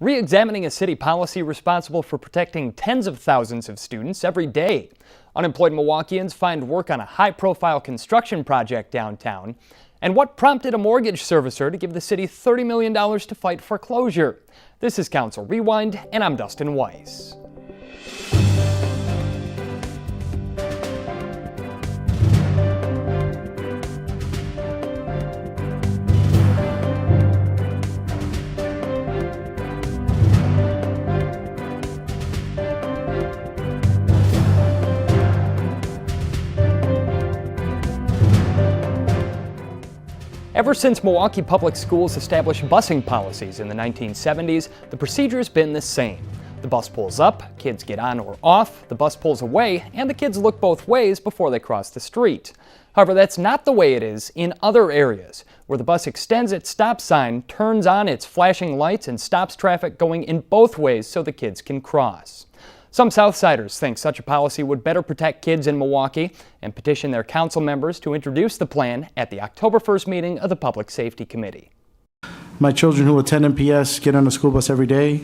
re-examining a city policy responsible for protecting tens of thousands of students every day. Unemployed Milwaukeeans find work on a high-profile construction project downtown. And what prompted a mortgage servicer to give the city $30 million to fight foreclosure? This is Council Rewind, and I'm Dustin Weiss. Ever since Milwaukee Public Schools established busing policies in the 1970s, the procedure's been the same. The bus pulls up, kids get on or off, the bus pulls away, and the kids look both ways before they cross the street. However, that's not the way it is in other areas, where the bus extends its stop sign, turns on its flashing lights, and stops traffic going in both ways so the kids can cross. Some Southsiders think such a policy would better protect kids in Milwaukee and petition their council members to introduce the plan at the October 1st meeting of the Public Safety Committee. My children who attend MPS get on a school bus every day.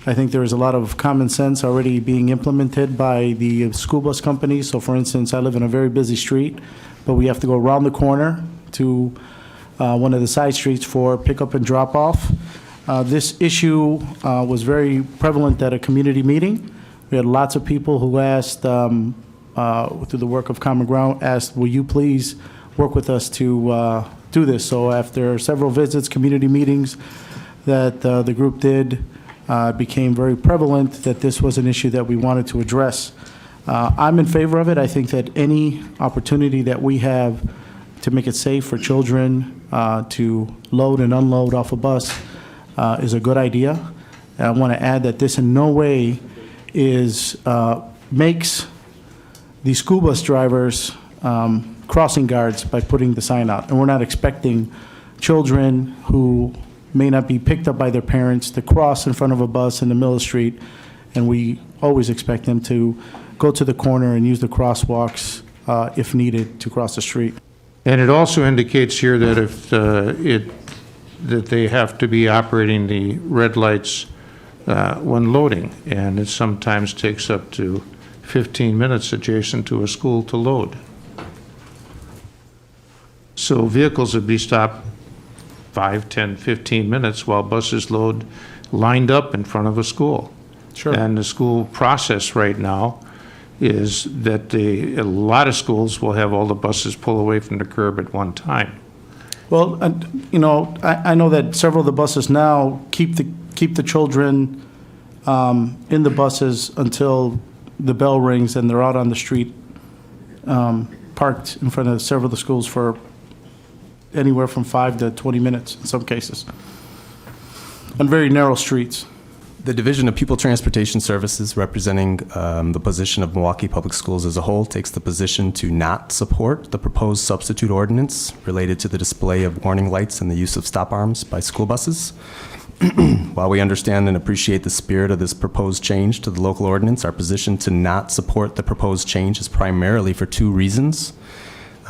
I think there is a lot of common sense already being implemented by the school bus companies. So for instance, I live in a very busy street, but we have to go around the corner to one of the side streets for pickup and drop off. This issue was very prevalent at a community meeting. We had lots of people who asked, through the work of Common Ground, asked, will you please work with us to do this? So after several visits, community meetings that the group did, it became very prevalent that this was an issue that we wanted to address. I'm in favor of it. I think that any opportunity that we have to make it safe for children to load and unload off a bus is a good idea. And I want to add that this in no way makes the school bus drivers crossing guards by putting the sign out. And we're not expecting children who may not be picked up by their parents to cross in front of a bus in the middle of the street. And we always expect them to go to the corner and use the crosswalks if needed to cross the street. And it also indicates here that if that they have to be operating the red lights when loading, and it sometimes takes up to 15 minutes adjacent to a school to load. So vehicles would be stopped 5, 10, 15 minutes while buses load lined up in front of a school. Sure. And the school process right now is that a lot of schools will have all the buses pull away from the curb at one time. Well, I know that several of the buses now keep the children in the buses until the bell rings and they're out on the street, parked in front of several of the schools for anywhere from 5 to 20 minutes in some cases, on very narrow streets. The Division of Pupil Transportation Services, representing the position of Milwaukee Public Schools as a whole, takes the position to not support the proposed substitute ordinance related to the display of warning lights and the use of stop arms by school buses. While we understand and appreciate the spirit of this proposed change to the local ordinance, our position to not support the proposed change is primarily for two reasons.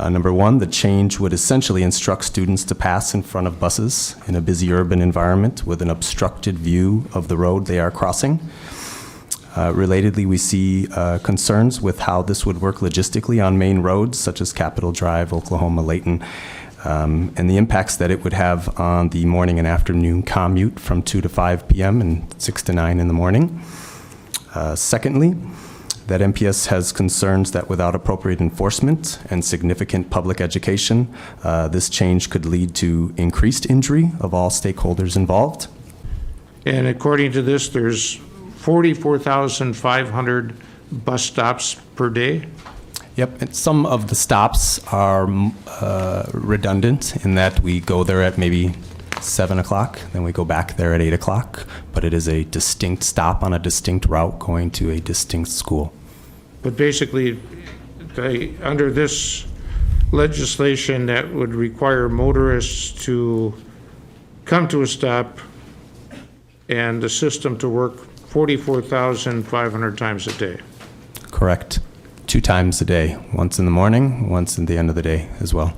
Number one, the change would essentially instruct students to pass in front of buses in a busy urban environment with an obstructed view of the road they are crossing. Relatedly, we see concerns with how this would work logistically on main roads such as Capitol Drive, Oklahoma, Layton, and the impacts that it would have on the morning and afternoon commute from 2 to 5 p.m. and 6 to 9 in the morning. Secondly, that MPS has concerns that without appropriate enforcement and significant public education, this change could lead to increased injury of all stakeholders involved. And according to this, there's 44,500 bus stops per day. Yep, and some of the stops are redundant in that we go there at maybe 7 o'clock, then we go back there at 8 o'clock, but it is a distinct stop on a distinct route going to a distinct school. But basically, under this legislation, that would require motorists to come to a stop and the system to work 44,500 times a day. Correct. 2 times a day, once in the morning, once at the end of the day as well.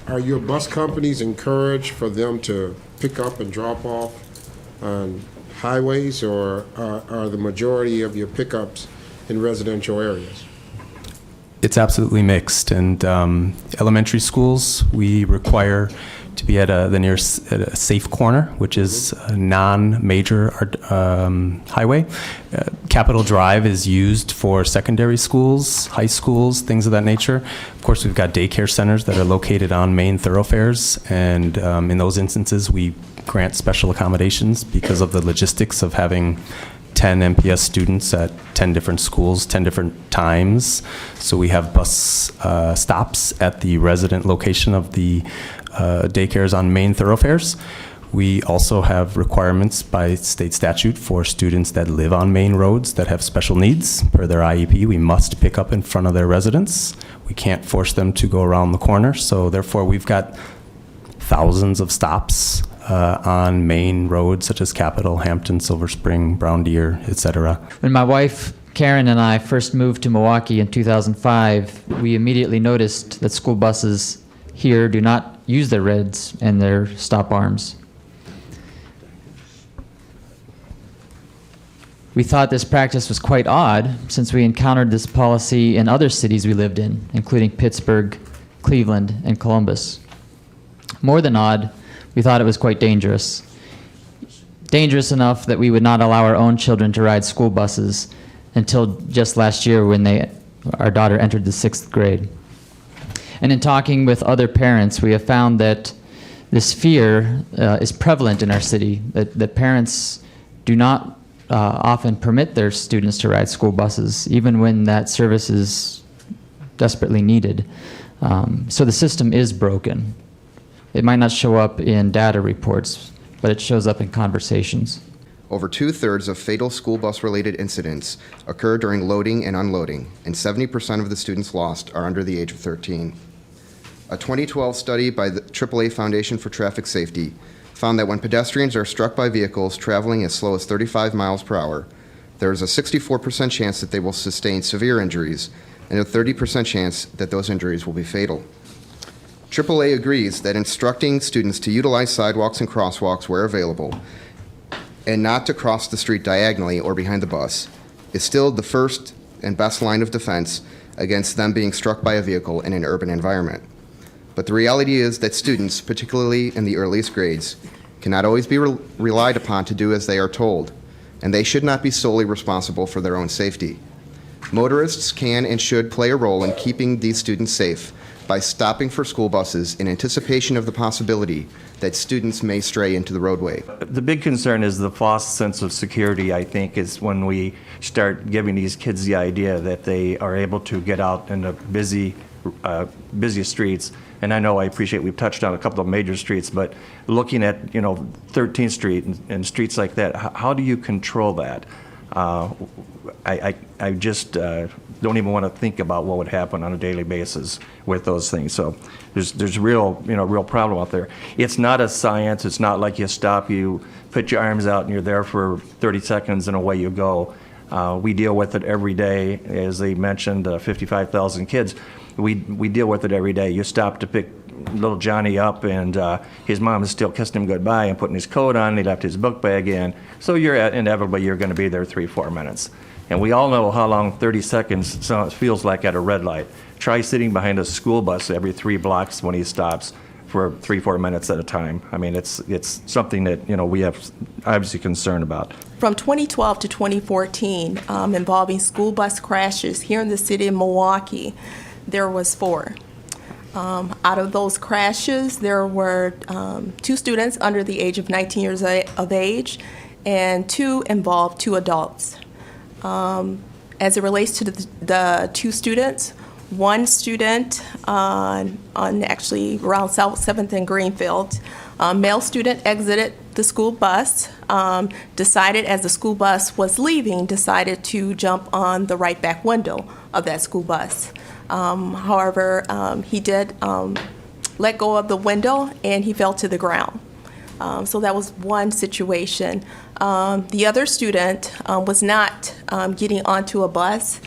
Are your bus companies encouraged for them to pick up and drop off on highways, or are the majority of your pickups in residential areas? It's absolutely mixed. And elementary schools, we require to be at the nearest at a safe corner, which is a non-major highway. Capitol Drive is used for secondary schools, high schools, things of that nature. Of course, we've got daycare centers that are located on main thoroughfares, and in those instances, we grant special accommodations because of the logistics of having 10 MPS students at 10 different schools, 10 different times. So we have bus stops at the resident location of the daycares on main thoroughfares. We also have requirements by state statute for students that live on main roads that have special needs. Per their IEP, we must pick up in front of their residence. We can't force them to go around the corner. So therefore, we've got thousands of stops on main roads such as Capitol, Hampton, Silver Spring, Brown Deer, etc. When my wife Karen and I first moved to Milwaukee in 2005, we immediately noticed that school buses here do not use their reds and their stop arms. We thought this practice was quite odd since we encountered this policy in other cities we lived in, including Pittsburgh, Cleveland, and Columbus. More than odd, we thought it was quite dangerous. Dangerous enough that we would not allow our own children to ride school buses until just last year when our daughter entered the 6th grade. And in talking with other parents, we have found that this fear is prevalent in our city, that parents do not often permit their students to ride school buses, even when that service is desperately needed. So the system is broken. It might not show up in data reports, but it shows up in conversations. Over 2/3 of fatal school bus-related incidents occur during loading and unloading, and 70% of the students lost are under the age of 13. A 2012 study by the AAA Foundation for Traffic Safety found that when pedestrians are struck by vehicles traveling as slow as 35 miles per hour, there is a 64% chance that they will sustain severe injuries and a 30% chance that those injuries will be fatal. AAA agrees that instructing students to utilize sidewalks and crosswalks where available and not to cross the street diagonally or behind the bus is still the first and best line of defense against them being struck by a vehicle in an urban environment. But the reality is that students, particularly in the earliest grades, cannot always be relied upon to do as they are told, and they should not be solely responsible for their own safety. Motorists can and should play a role in keeping these students safe by stopping for school buses in anticipation of the possibility that students may stray into the roadway. The big concern is the false sense of security, I think, is when we start giving these kids the idea that they are able to get out in the busy streets. And I know, I appreciate we've touched on a couple of major streets, but looking at 13th Street and streets like that, how do you control that? I just don't even want to think about what would happen on a daily basis with those things. So there's real problem out there. It's not a science. It's not like you stop, you put your arms out and you're there for 30 seconds and away you go. We deal with it every day. As they mentioned, 55,000 kids. We deal with it every day. You stop to pick little Johnny up, and his mom is still kissing him goodbye and putting his coat on, and he left his book bag in. So inevitably you're going to be there 3-4 minutes. And we all know how long 30 seconds feels like at a red light. Try sitting behind a school bus every 3 blocks when he stops for 3-4 minutes at a time. I mean, it's something that we have obviously concern about. From 2012 to 2014, involving school bus crashes here in the city of Milwaukee, there was 4. Out of those crashes, there were 2 students under the age of 19 years of age, and 2 involved 2 adults. As it relates to the 2 students, one student on actually around South 7th and Greenfield, male student exited the school bus, decided as the school bus was leaving, decided to jump on the right back window of that school bus. However, he did let go of the window and he fell to the ground. So that was one situation. The other student was not getting onto a bus.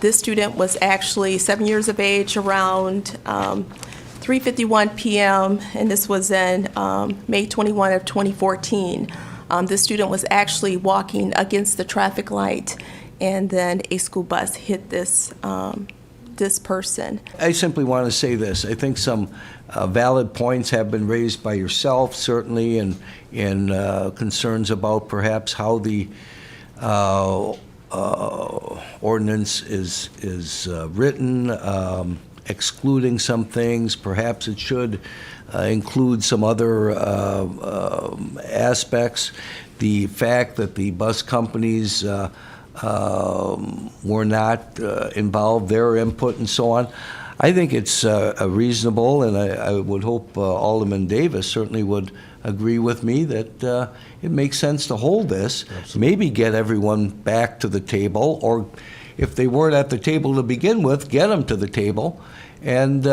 This student was actually 7 years of age, around 3:51 p.m., and this was in May 21 of 2014. This student was actually walking against the traffic light, and then a school bus hit this person. I simply want to say this. I think some valid points have been raised by yourself, certainly, and concerns about perhaps how the ordinance is written, excluding some things. Perhaps it should include some other aspects. The fact that the bus companies were not involved, their input and so on. I think it's reasonable, and I would hope Alderman Davis certainly would agree with me that it makes sense to hold this, maybe get everyone back to the table, or if they weren't at the table to begin with, get them to the table and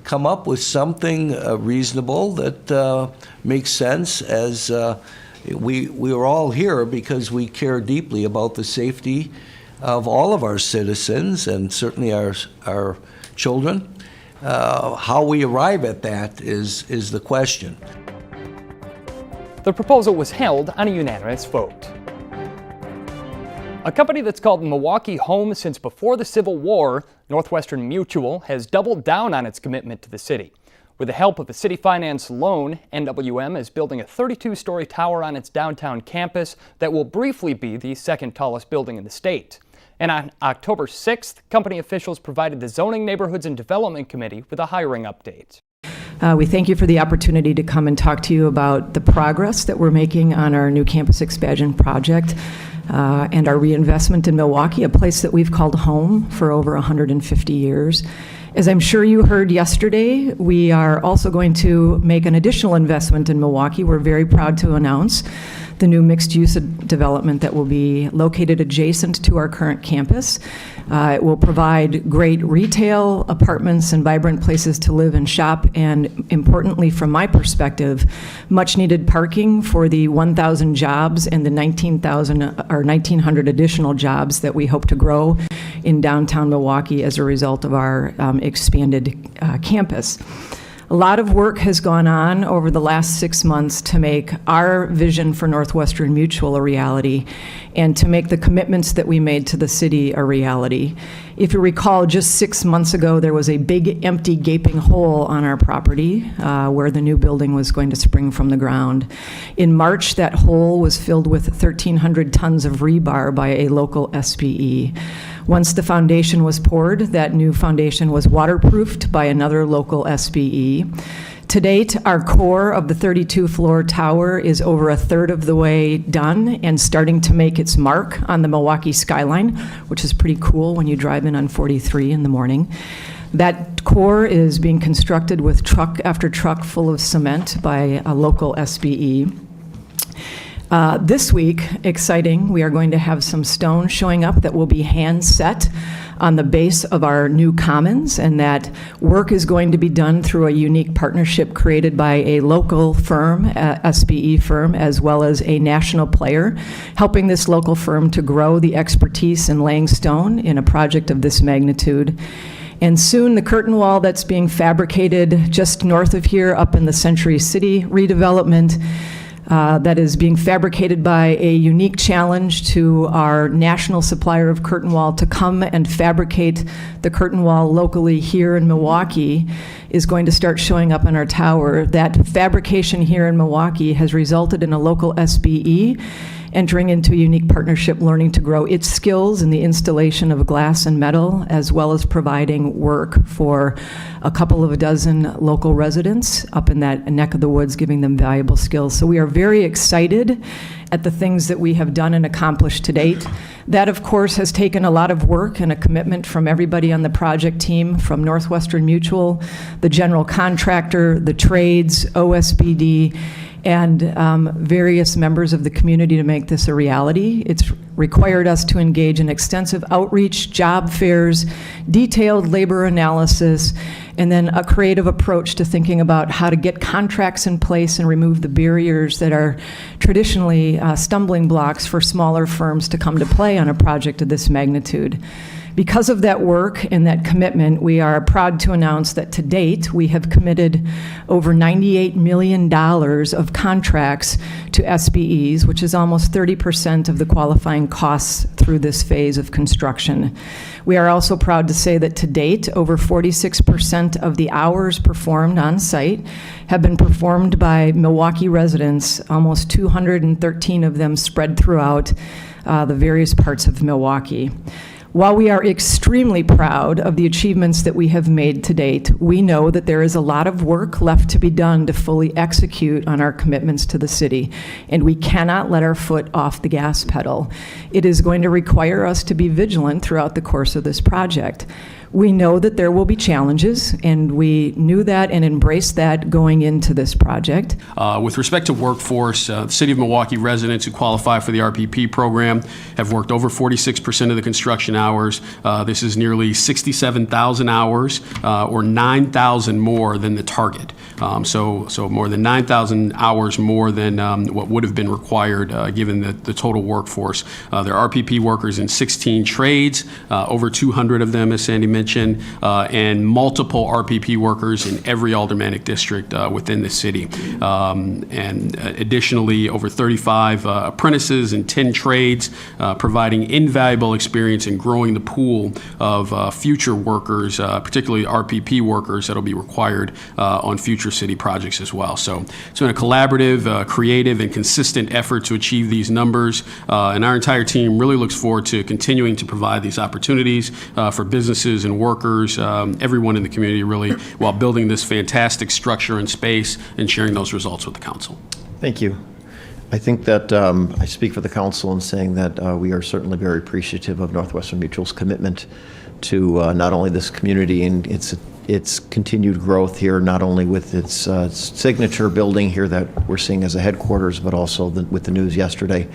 come up with something reasonable that makes sense, as we are all here because we care deeply about the safety of all of our citizens and certainly our children. How we arrive at that is the question. The proposal was held on a unanimous vote. A company that's called Milwaukee home since before the Civil War, Northwestern Mutual, has doubled down on its commitment to the city. With the help of a city finance loan, NWM is building a 32-story tower on its downtown campus that will briefly be the second tallest building in the state. And on October 6th, company officials provided the Zoning, Neighborhoods, and Development Committee with a hiring update. We thank you for the opportunity to come and talk to you about the progress that we're making on our new campus expansion project and our reinvestment in Milwaukee, a place that we've called home for over 150 years. As I'm sure you heard yesterday, we are also going to make an additional investment in Milwaukee. We're very proud to announce the new mixed-use development that will be located adjacent to our current campus. It will provide great retail, apartments, and vibrant places to live and shop, and importantly, from my perspective, much-needed parking for the 1,000 jobs and the 1,900 additional jobs that we hope to grow in downtown Milwaukee as a result of our expanded campus. A lot of work has gone on over the last 6 months to make our vision for Northwestern Mutual a reality and to make the commitments that we made to the city a reality. If you recall, just 6 months ago, there was a big, empty, gaping hole on our property where the new building was going to spring from the ground. In March, that hole was filled with 1,300 tons of rebar by a local SPE. Once the foundation was poured, that new foundation was waterproofed by another local SPE. To date, our core of the 32-floor tower is over a third of the way done and starting to make its mark on the Milwaukee skyline, which is pretty cool when you drive in on 43 in the morning. That core is being constructed with truck after truck full of cement by a local SPE. This week, exciting, we are going to have some stone showing up that will be hand set on the base of our new commons, and that work is going to be done through a unique partnership created by a local firm, SPE firm, as well as a national player, helping this local firm to grow the expertise in laying stone in a project of this magnitude. And soon the curtain wall that's being fabricated just north of here up in the Century City redevelopment that is being fabricated by a unique challenge to our national supplier of curtain wall to come and fabricate the curtain wall locally here in Milwaukee is going to start showing up on our tower. That fabrication here in Milwaukee has resulted in a local SPE entering into a unique partnership, learning to grow its skills in the installation of glass and metal, as well as providing work for a couple of dozen local residents up in that neck of the woods, giving them valuable skills. So we are very excited at the things that we have done and accomplished to date. That, of course, has taken a lot of work and a commitment from everybody on the project team, from Northwestern Mutual, the general contractor, the trades, OSBD, and various members of the community to make this a reality. It's required us to engage in extensive outreach, job fairs, detailed labor analysis, and then a creative approach to thinking about how to get contracts in place and remove the barriers that are traditionally stumbling blocks for smaller firms to come to play on a project of this magnitude. Because of that work and that commitment, we are proud to announce that to date, we have committed over $98 million of contracts to SBEs, which is almost 30% of the qualifying costs through this phase of construction. We are also proud to say that to date, over 46% of the hours performed on site have been performed by Milwaukee residents, almost 213 of them spread throughout the various parts of Milwaukee. While we are extremely proud of the achievements that we have made to date, we know that there is a lot of work left to be done to fully execute on our commitments to the city, and we cannot let our foot off the gas pedal. It is going to require us to be vigilant throughout the course of this project. We know that there will be challenges, and we knew that and embraced that going into this project. With respect to workforce, the City of Milwaukee residents who qualify for the RPP program have worked over 46% of the construction hours. This is nearly 67,000 hours, or 9,000 more than the target. So more than 9,000 hours more than what would have been required given the total workforce. There are RPP workers in 16 trades, over 200 of them, as Sandy mentioned, and multiple RPP workers in every aldermanic district within the city. And additionally, over 35 apprentices in 10 trades, providing invaluable experience in growing the pool of future workers, particularly RPP workers that will be required on future city projects as well. So it's been a collaborative, creative, and consistent effort to achieve these numbers, and our entire team really looks forward to continuing to provide these opportunities for businesses and workers, everyone in the community really, while building this fantastic structure and space and sharing those results with the council. Thank you. I think that I speak for the council in saying that we are certainly very appreciative of Northwestern Mutual's commitment to not only this community and its continued growth here, not only with its signature building here that we're seeing as a headquarters, but also with the news yesterday.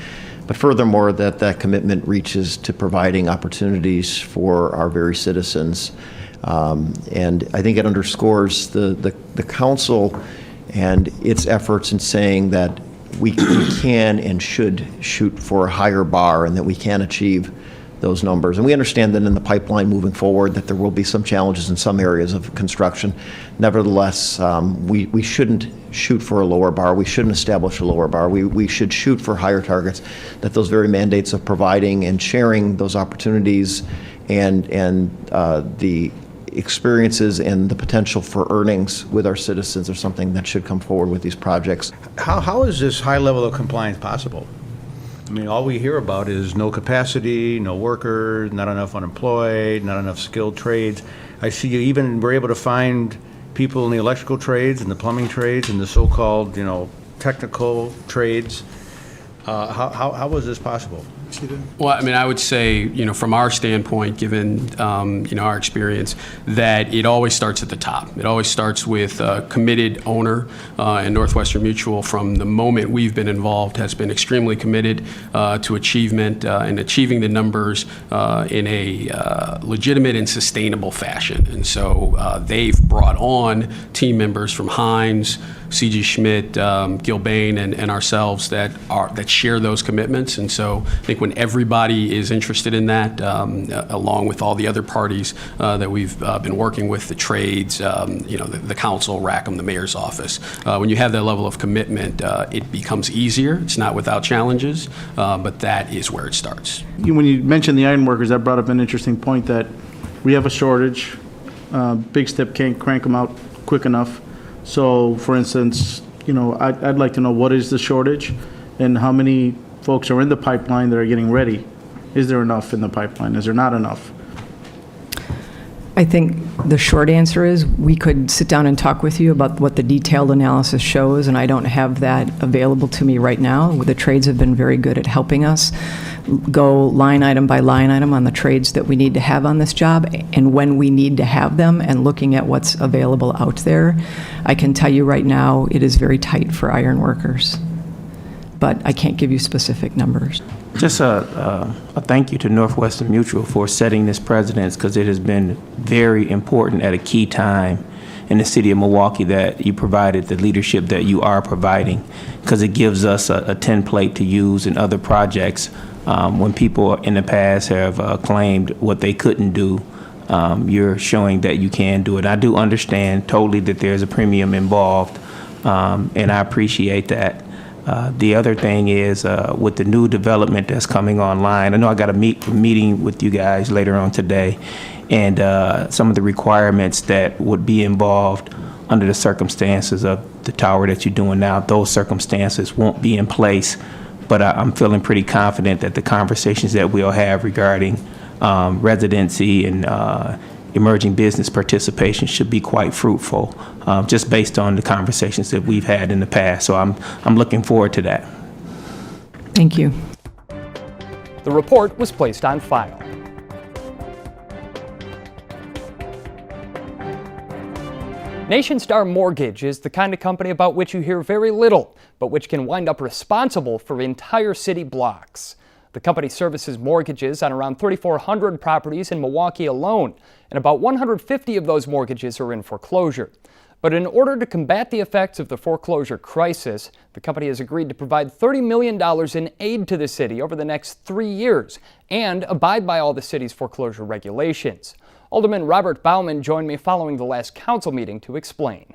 But furthermore, that commitment reaches to providing opportunities for our very citizens. And I think it underscores the council and its efforts in saying that we can and should shoot for a higher bar and that we can achieve those numbers. And we understand that in the pipeline moving forward that there will be some challenges in some areas of construction. Nevertheless, we shouldn't shoot for a lower bar. We shouldn't establish a lower bar. We should shoot for higher targets, that those very mandates of providing and sharing those opportunities and the experiences and the potential for earnings with our citizens are something that should come forward with these projects. How is this high level of compliance possible? I mean, all we hear about is no capacity, no workers, not enough unemployed, not enough skilled trades. I see you even were able to find people in the electrical trades and the plumbing trades and the so-called, technical trades. How was this possible? Well, I mean, I would say, from our standpoint, given, our experience, that it always starts at the top. It always starts with a committed owner, and Northwestern Mutual, from the moment we've been involved, has been extremely committed to achievement and achieving the numbers in a legitimate and sustainable fashion. And so they've brought on team members from Hines, C.G. Schmidt, Gilbane, and ourselves that share those commitments. And so I think when everybody is interested in that, along with all the other parties that we've been working with, the trades, the council, Rackham, the mayor's office, when you have that level of commitment, it becomes easier. It's not without challenges, but that is where it starts. When you mentioned the iron workers, that brought up an interesting point that we have a shortage. Big Step can't crank them out quick enough. So, for instance, I'd like to know what is the shortage and how many folks are in the pipeline that are getting ready. Is there enough in the pipeline? Is there not enough? I think the short answer is we could sit down and talk with you about what the detailed analysis shows, and I don't have that available to me right now. The trades have been very good at helping us go line item by line item on the trades that we need to have on this job and when we need to have them, and looking at what's available out there. I can tell you right now it is very tight for iron workers, but I can't give you specific numbers. Just a thank you to Northwestern Mutual for setting this precedent, because it has been very important at a key time in the city of Milwaukee that you provided the leadership that you are providing, because it gives us a template to use in other projects When people in the past have claimed what they couldn't do, you're showing that you can do it. I do understand totally that there's a premium involved, and I appreciate that. The other thing is with the new development that's coming online, I know I got a meeting with you guys later on today, and some of the requirements that would be involved under the circumstances of the tower that you're doing now, those circumstances won't be in place. But I'm feeling pretty confident that the conversations that we'll have regarding residency and emerging business participation should be quite fruitful, just based on the conversations that we've had in the past. So I'm looking forward to that. Thank you. The report was placed on file. Nationstar Mortgage is the kind of company about which you hear very little, but which can wind up responsible for entire city blocks. The company services mortgages on around 3,400 properties in Milwaukee alone, and about 150 of those mortgages are in foreclosure. But in order to combat the effects of the foreclosure crisis, the company has agreed to provide $30 million in aid to the city over the next 3 years and abide by all the city's foreclosure regulations. Alderman Robert Bauman joined me following the last council meeting to explain.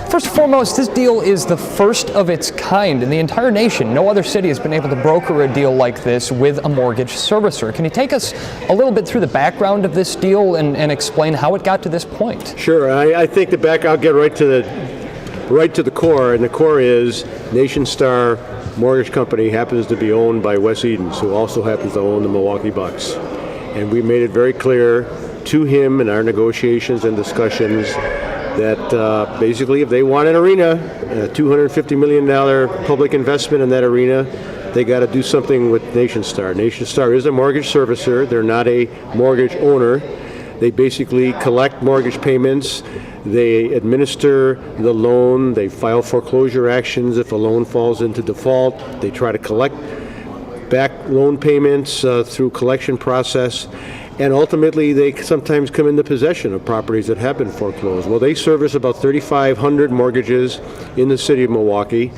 First and foremost, this deal is the first of its kind in the entire nation. No other city has been able to broker a deal like this with a mortgage servicer. Can you take us a little bit through the background of this deal and explain how it got to this point? Sure. I think I'll get right to the core, and the core is Nationstar Mortgage Company happens to be owned by Wes Edens, who also happens to own the Milwaukee Bucks. And we made it very clear to him in our negotiations and discussions that basically if they want an arena, a $250 million public investment in that arena, they got to do something with Nationstar. Nationstar is a mortgage servicer. They're not a mortgage owner. They basically collect mortgage payments. They administer the loan. They file foreclosure actions if a loan falls into default. They try to collect back loan payments through collection process. And ultimately, they sometimes come into possession of properties that have been foreclosed. Well, they service about 3,500 mortgages in the city of Milwaukee.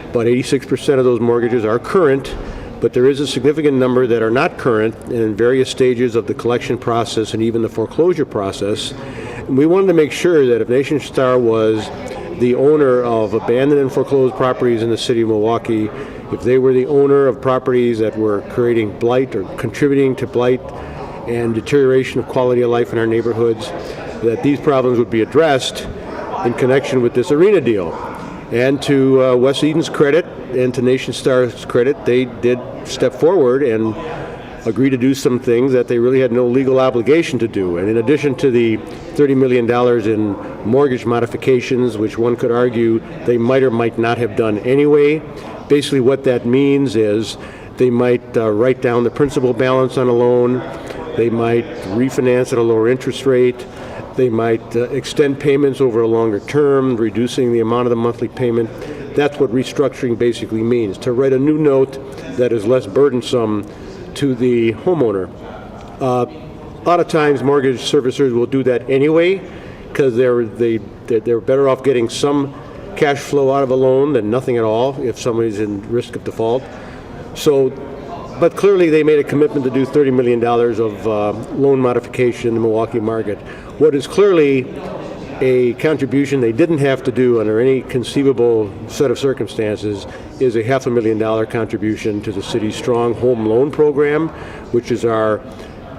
About 86% of those mortgages are current, but there is a significant number that are not current and in various stages of the collection process and even the foreclosure process. And we wanted to make sure that if Nationstar was the owner of abandoned and foreclosed properties in the city of Milwaukee, if they were the owner of properties that were creating blight or contributing to blight and deterioration of quality of life in our neighborhoods, that these problems would be addressed in connection with this arena deal. And to Wes Edens' credit and to Nationstar's credit, they did step forward and agree to do some things that they really had no legal obligation to do. And in addition to the $30 million in mortgage modifications, which one could argue they might or might not have done anyway, basically what that means is they might write down the principal balance on a loan. They might refinance at a lower interest rate. They might extend payments over a longer term, reducing the amount of the monthly payment. That's what restructuring basically means, to write a new note that is less burdensome to the homeowner. A lot of times mortgage servicers will do that anyway because they're better off getting some cash flow out of a loan than nothing at all if somebody's in risk of default. But clearly they made a commitment to do $30 million of loan modification in the Milwaukee market. What is clearly a contribution they didn't have to do under any conceivable set of circumstances is a $500,000 contribution to the city's Strong Home Loan Program, which is our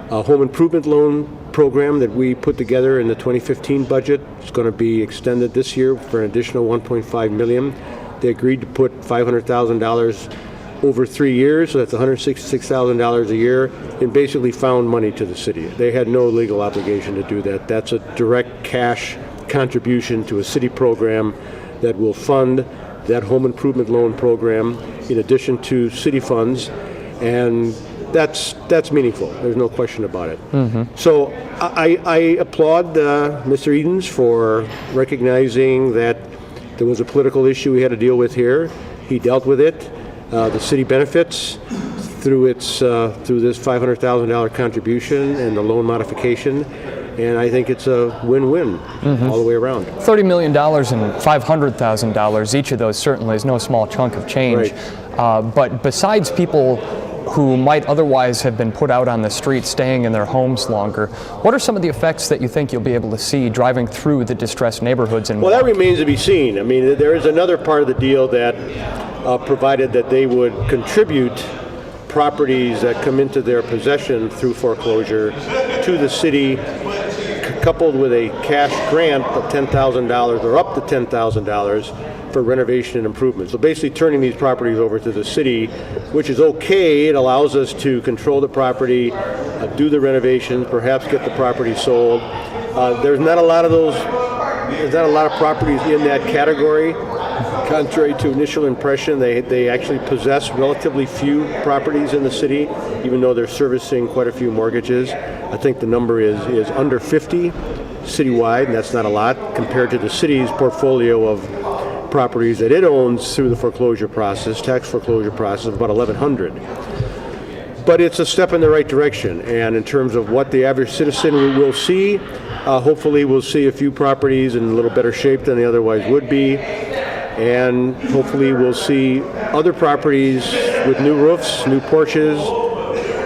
home improvement loan program that we put together in the 2015 budget. It's going to be extended this year for an additional $1.5 million. They agreed to put $500,000 over 3 years, so that's $166,000 a year, and basically found money to the city. They had no legal obligation to do that. That's a direct cash contribution to a city program that will fund that home improvement loan program in addition to city funds, and that's meaningful. There's no question about it. Mm-hmm. So I applaud Mr. Edens for recognizing that there was a political issue we had to deal with here. He dealt with it. The city benefits through this $500,000 contribution and the loan modification, and I think it's a win-win all the way around. $30 million and $500,000, each of those certainly is no small chunk of change. Right. But besides people who might otherwise have been put out on the street staying in their homes longer. What are some of the effects that you think you'll be able to see driving through the distressed neighborhoods in Well, that Milwaukee? remains to be seen. I mean, there is another part of the deal that provided that they would contribute properties that come into their possession through foreclosure to the city, coupled with a cash grant of $10,000 or up to $10,000 for renovation and improvement. So basically turning these properties over to the city, which is okay. It allows us to control the property, do the renovations, perhaps get the property sold. There's not a lot of those, there's not a lot of properties in that category. Contrary to initial impression, they actually possess relatively few properties in the city, even though they're servicing quite a few mortgages. I think the number is under 50 citywide, and that's not a lot compared to the city's portfolio of properties that it owns through the foreclosure process, tax foreclosure process, of about 1,100. But it's a step in the right direction, and in terms of what the average citizen will see, hopefully we'll see a few properties in a little better shape than they otherwise would be, and hopefully we'll see other properties with new roofs, new porches,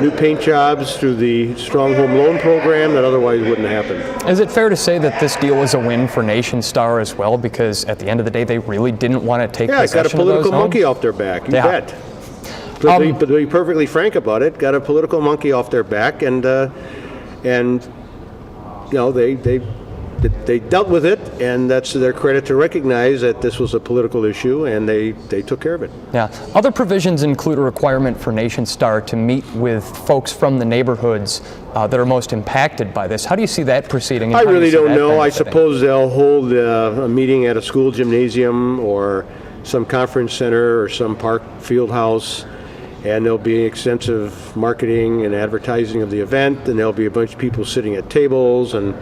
new paint jobs through the Strong Home Loan Program that otherwise wouldn't happen. Is it fair to say that this deal is a win for Nationstar as well, because at the end of the day they really didn't want to take Yeah, it got a possession of those political homes? monkey off their back, you Yeah. bet. But to be perfectly frank about it, got a political monkey off their back, and you know, they dealt with it, and that's to their credit to recognize that this was a political issue, and they took care of it. Yeah. Other provisions include a requirement for Nationstar to meet with folks from the neighborhoods that are most impacted by this. How do you see that proceeding? And I how do you really see don't that know. I benefiting? suppose they'll hold a meeting at a school gymnasium or some conference center or some park field house, and there'll be extensive marketing and advertising of the event, and there'll be a bunch of people sitting at tables, and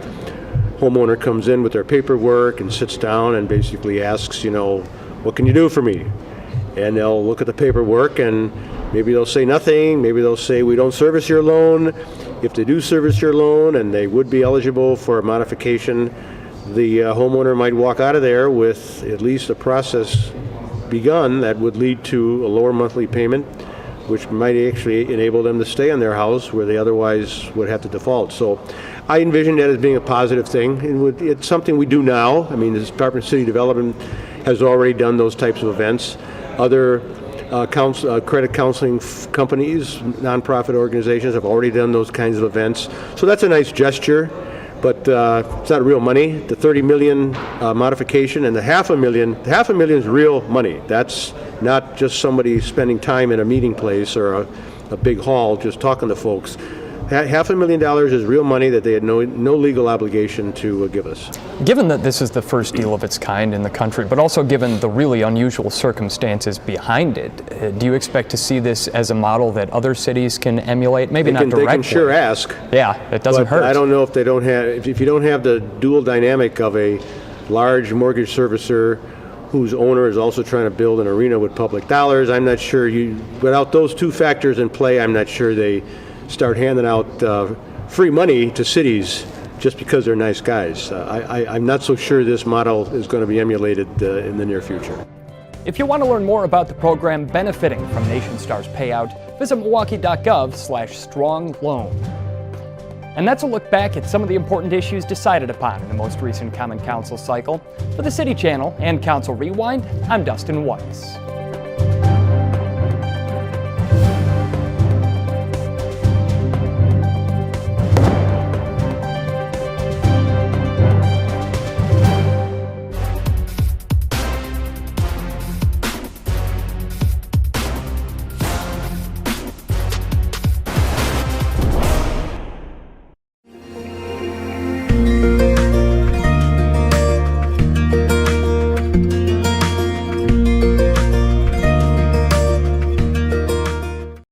homeowner comes in with their paperwork and sits down and basically asks, you know, what can you do for me? And they'll look at the paperwork, and maybe they'll say nothing, maybe they'll say we don't service your loan. If they do service your loan and they would be eligible for a modification, the homeowner might walk out of there with at least a process begun that would lead to a lower monthly payment, which might actually enable them to stay in their house where they otherwise would have to default. So I envision that as being a positive thing. It's something we do now. I mean, the Department of City Development has already done those types of events. Other credit counseling companies, nonprofit organizations have already done those kinds of events. So that's a nice gesture, but it's not real money. The 30 million modification and the half a million is real money. That's not just somebody spending time in a meeting place or a big hall just talking to folks. $500,000 is real money that they had no legal obligation to give us. Given that this is the first deal of its kind in the country, but also given the really unusual circumstances behind it, do you expect to see this as a model that other cities can emulate? Maybe not directly. They can sure ask. Yeah, it doesn't hurt. I don't know if they don't have, if you don't have the dual dynamic of a large mortgage servicer whose owner is also trying to build an arena with public dollars, I'm not sure without those two factors in play, I'm not sure they start handing out free money to cities just because they're nice guys. I'm not so sure this model is going to be emulated in the near future. If you want to learn more about the program benefiting from Nationstar's payout, visit milwaukee.gov/strongloan. And that's a look back at some of the important issues decided upon in the most recent Common Council cycle. For the City Channel and Council Rewind, I'm Dustin Weiss.